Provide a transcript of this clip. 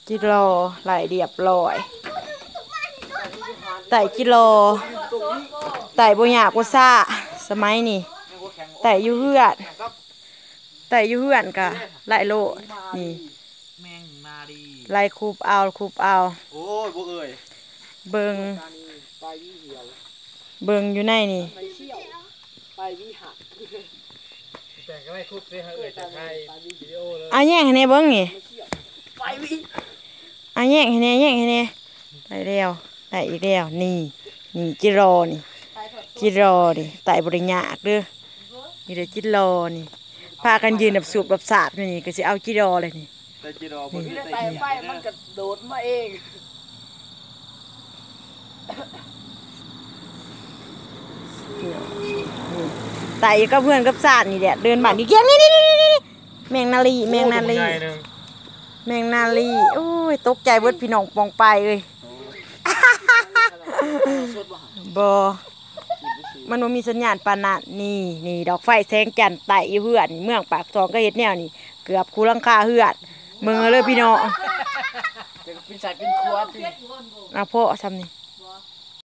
กิโลไหลเรียบร้อยไต่กิโลไต่บ่ยากบ่ซ่าสมัยนี้ไต่อยู่เฮือนกะไหลโลนี่แมงมาดีไหลคูบเอาโอ้ยบ่เอ่ยเบิ่งอยู่ในนี่แต่ก็ไม่คุบเลยเอ่ยจากไทยวิดีโอเลยแย่งให้แน่เบิ่งนี่แย่งให้แน่ได้แล้วได้อีกแล้วนี่จิโรนี่ไต่บ่ได้ยากเด้อนี่เด้อจิโรนี่พากันยืนแบบสูบแบบสาบนี่ก็สิเอาจิโรเลยนี่แต่จิโร่บ่ได้ไต่ไฟมันกระโดดมาเองไต่กับเพื่อนกับสาดนี่แหละเดินบ้านนี่เกี้ยงนี่แมงนาลีโอ้ยตกใจเบิดพี่น้องปองไปเลยบ่มันบ่มีสัญญาณปานนั้นนี่ดอกไฟแสงจันทร์ไต่อยู่เฮือนเมืองปากซองก็เฮ็ดแนวนี่เกือบคูหลังคาเฮือนเบิ่งเลยพี่น้องจะเป็นสายเป็นครัวที่พ่อซ้ำนี่